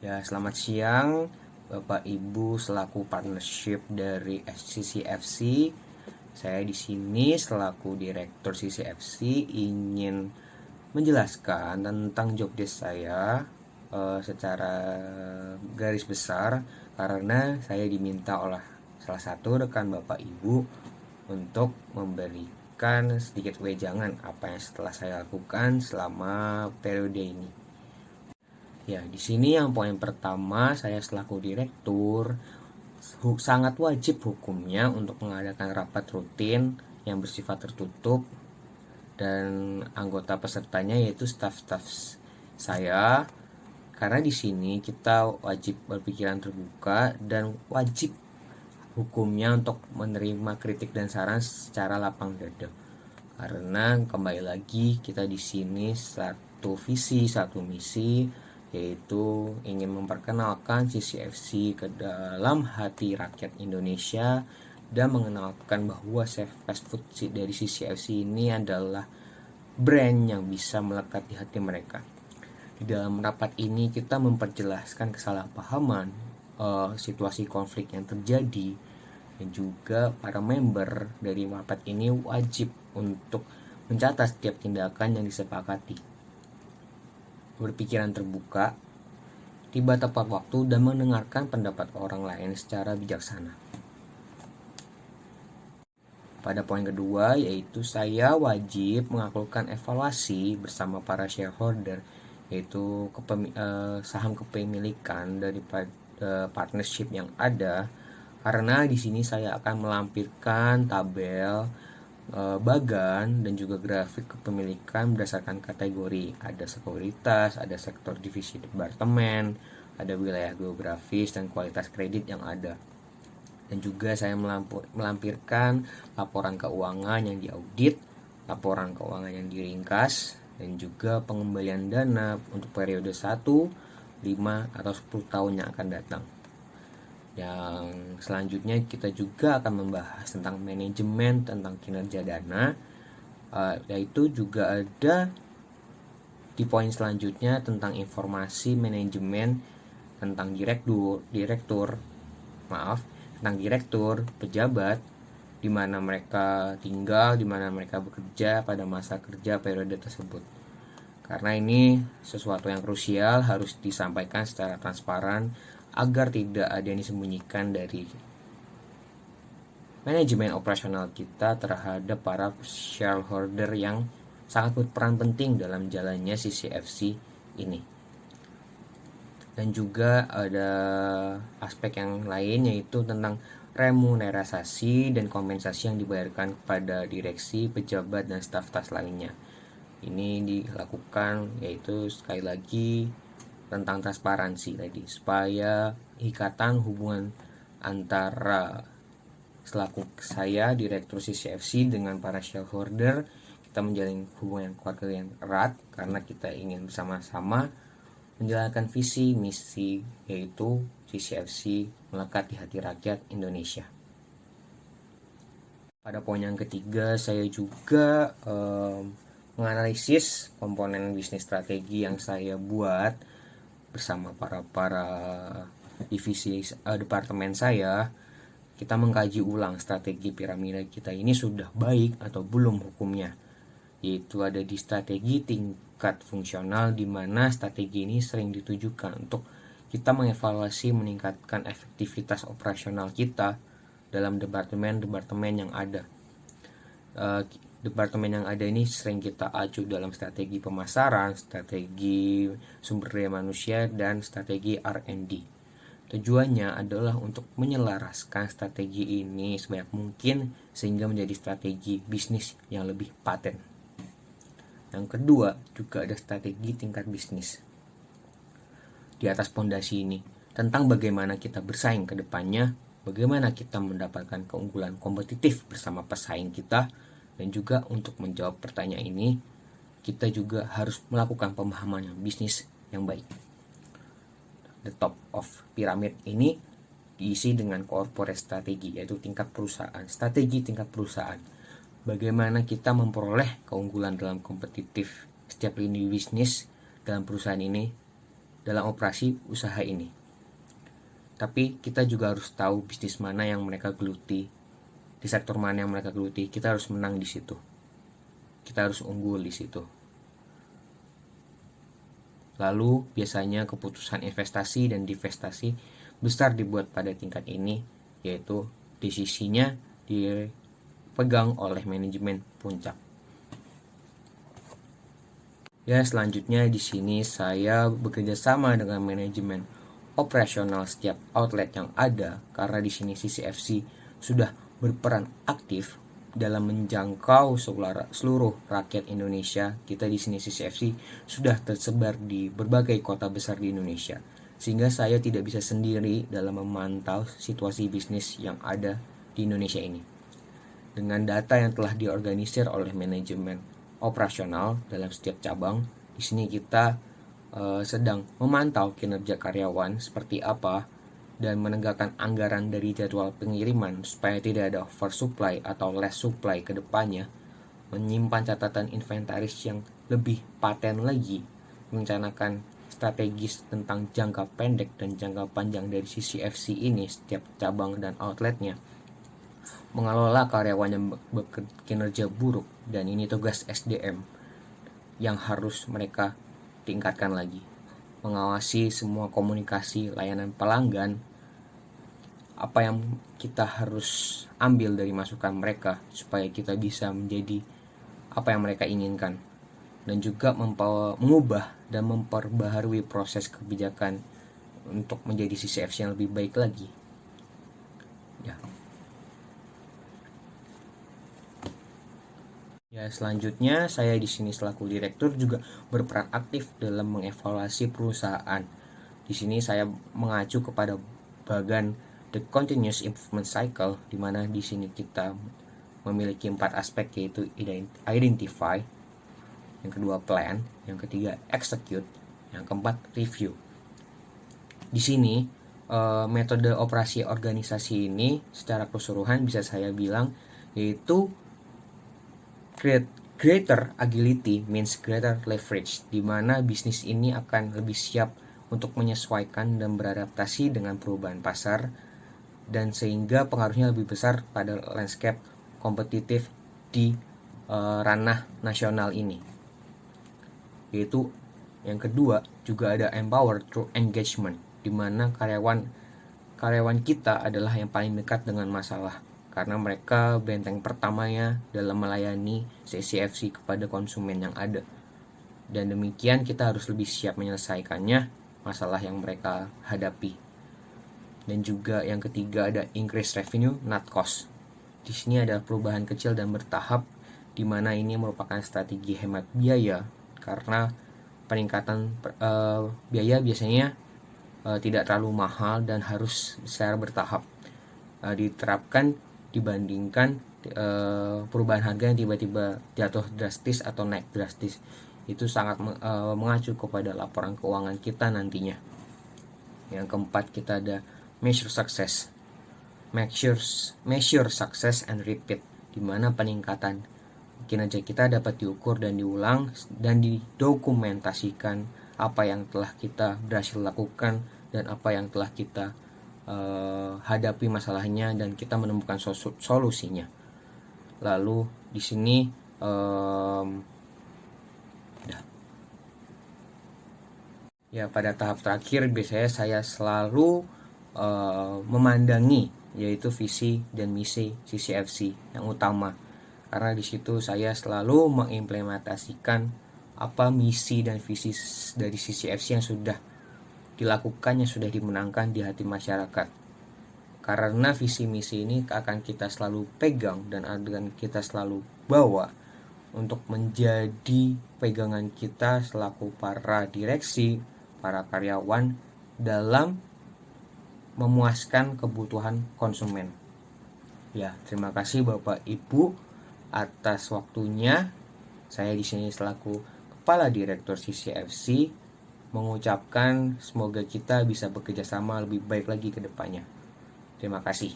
Ya, selamat siang Bapak Ibu selaku partnership dari CCFC. Saya di sini selaku direktur CCFC ingin menjelaskan tentang job desk saya secara garis besar karena saya diminta oleh salah satu rekan Bapak Ibu untuk memberikan sedikit wejangan apa yang setelah saya lakukan selama periode ini. Ya, di sini yang poin pertama, saya selaku direktur sangat wajib hukumnya untuk mengadakan rapat rutin yang bersifat tertutup dan anggota pesertanya yaitu staf-staf saya. Karena di sini kita wajib berpikiran terbuka dan wajib hukumnya untuk menerima kritik dan saran secara lapang dada. Karena kembali lagi kita di sini satu visi, satu misi, yaitu ingin memperkenalkan CCFC ke dalam hati rakyat Indonesia dan mengenalkan bahwa fast food dari CCFC ini adalah brand yang bisa melekat di hati mereka. Di dalam rapat ini kita memperjelaskan kesalahpahaman, situasi konflik yang terjadi, dan juga para member dari rapat ini wajib untuk mencatat setiap tindakan yang disepakati, berpikiran terbuka, tiba tepat waktu, dan mendengarkan pendapat orang lain secara bijaksana. Pada poin kedua, yaitu saya wajib melakukan evaluasi bersama para shareholder, yaitu saham kepemilikan dari partnership yang ada, karena di sini saya akan melampirkan tabel, bagan, dan juga grafik kepemilikan berdasarkan kategori. Ada sekuritas, ada sektor divisi departemen, ada wilayah geografis dan kualitas kredit yang ada. Dan juga saya melampirkan laporan keuangan yang diaudit, laporan keuangan yang diringkas, dan juga pengembalian dana untuk periode 1, 5, atau 10 tahun yang akan datang. Yang selanjutnya kita juga akan membahas tentang manajemen, tentang kinerja dana, yaitu juga ada di poin selanjutnya tentang informasi manajemen, tentang direktur, pejabat, di mana mereka tinggal, di mana mereka bekerja pada masa kerja periode tersebut. Karena ini sesuatu yang krusial harus disampaikan secara transparan agar tidak ada yang disembunyikan dari manajemen operasional kita terhadap para shareholder yang sangat berperan penting dalam jalannya CCFC ini. Dan juga ada aspek yang lain yaitu tentang remunerasi dan kompensasi yang dibayarkan kepada direksi, pejabat, dan staf-staf lainnya. Ini dilakukan yaitu sekali lagi tentang transparansi tadi, supaya ikatan hubungan antara selaku saya direktur CCFC dengan para shareholder, kita menjalin hubungan keluarga yang erat karena kita ingin bersama-sama menjalankan visi misi, yaitu CCFC melekat di hati rakyat Indonesia. Pada poin yang ketiga, saya juga menganalisis komponen bisnis strategi yang saya buat bersama para divisi departemen saya. Kita mengkaji ulang strategi piramida kita ini sudah baik atau belum hukumnya, yaitu ada di strategi tingkat fungsional, di mana strategi ini sering ditujukan untuk kita mengevaluasi meningkatkan efektivitas operasional kita dalam departemen-departemen yang ada. Departemen yang ada ini sering kita acu dalam strategi pemasaran, strategi sumber daya manusia, dan strategi R&D. Tujuannya adalah untuk menyelaraskan strategi ini sebanyak mungkin sehingga menjadi strategi bisnis yang lebih paten. Yang kedua, juga ada strategi tingkat bisnis. Di atas pondasi ini, tentang bagaimana kita bersaing ke depannya, bagaimana kita mendapatkan keunggulan kompetitif bersama pesaing kita, dan juga untuk menjawab pertanyaan ini, kita juga harus melakukan pemahaman yang bisnis yang baik. The top of pyramid ini diisi dengan corporate strategi, yaitu tingkat perusahaan, strategi tingkat perusahaan. Bagaimana kita memperoleh keunggulan dalam kompetitif setiap lini bisnis dalam perusahaan ini, dalam operasi usaha ini. Tapi kita juga harus tahu bisnis mana yang mereka geluti, di sektor mana yang mereka geluti. Kita harus menang di situ. Kita harus unggul di situ. Lalu biasanya keputusan investasi dan divestasi besar dibuat pada tingkat ini, yaitu desisinya dipegang oleh manajemen puncak. Ya, selanjutnya di sini saya bekerja sama dengan manajemen operasional setiap outlet yang ada, karena di sini CCFC sudah berperan aktif dalam menjangkau seluruh rakyat Indonesia. Kita di sini CCFC sudah tersebar di berbagai kota besar di Indonesia, sehingga saya tidak bisa sendiri dalam memantau situasi bisnis yang ada di Indonesia ini. Dengan data yang telah diorganisir oleh manajemen operasional dalam setiap cabang, di sini kita sedang memantau kinerja karyawan seperti apa dan menegakkan anggaran dari jadwal pengiriman supaya tidak ada oversupply atau less supply ke depannya, menyimpan catatan inventaris yang lebih paten lagi, merencanakan strategis tentang jangka pendek dan jangka panjang dari CCFC ini setiap cabang dan outletnya, mengelola karyawan yang bekinerja buruk, dan ini tugas SDM yang harus mereka tingkatkan lagi, mengawasi semua komunikasi layanan pelanggan, apa yang kita harus ambil dari masukan mereka supaya kita bisa menjadi apa yang mereka inginkan, dan juga mengubah dan memperbaharui proses kebijakan untuk menjadi CCFC yang lebih baik lagi. Ya, selanjutnya saya di sini selaku direktur juga berperan aktif dalam mengevaluasi perusahaan. Di sini saya mengacu kepada bagan The Continuous Improvement Cycle, di mana di sini kita memiliki 4 aspek, yaitu identify, yang kedua plan, yang ketiga execute, yang keempat review. Di sini metode operasi organisasi ini secara keseluruhan bisa saya bilang yaitu greater agility means greater leverage, di mana bisnis ini akan lebih siap untuk menyesuaikan dan beradaptasi dengan perubahan pasar, dan sehingga pengaruhnya lebih besar pada landscape kompetitif di ranah nasional ini. Yaitu yang kedua juga ada empower through engagement, di mana karyawan kita adalah yang paling dekat dengan masalah, karena mereka benteng pertamanya dalam melayani CCFC kepada konsumen yang ada, dan demikian kita harus lebih siap menyelesaikannya masalah yang mereka hadapi. Dan juga yang ketiga ada increase revenue not cost. Di sini ada perubahan kecil dan bertahap, di mana ini merupakan strategi hemat biaya, karena peningkatan biaya biasanya tidak terlalu mahal dan harus secara bertahap diterapkan dibandingkan perubahan harga yang tiba-tiba jatuh drastis atau naik drastis. Itu sangat mengacu kepada laporan keuangan kita nantinya. Yang keempat kita ada measure success and repeat, di mana peningkatan kinerja kita dapat diukur dan diulang dan didokumentasikan apa yang telah kita berhasil lakukan dan apa yang telah kita hadapi masalahnya, dan kita menemukan solusinya. Lalu di sini ya pada tahap terakhir biasanya saya selalu memandangi yaitu visi dan misi CCFC yang utama, karena di situ saya selalu mengimplementasikan apa misi dan visi dari CCFC yang sudah dilakukan, yang sudah dimenangkan di hati masyarakat. Karena visi misi ini akan kita selalu pegang dan akan kita selalu bawa untuk menjadi pegangan kita selaku para direksi, para karyawan dalam memuaskan kebutuhan konsumen. Ya, terima kasih Bapak Ibu atas waktunya. Saya di sini selaku Kepala Direktur CCFC mengucapkan semoga kita bisa bekerja sama lebih baik lagi ke depannya. Terima kasih.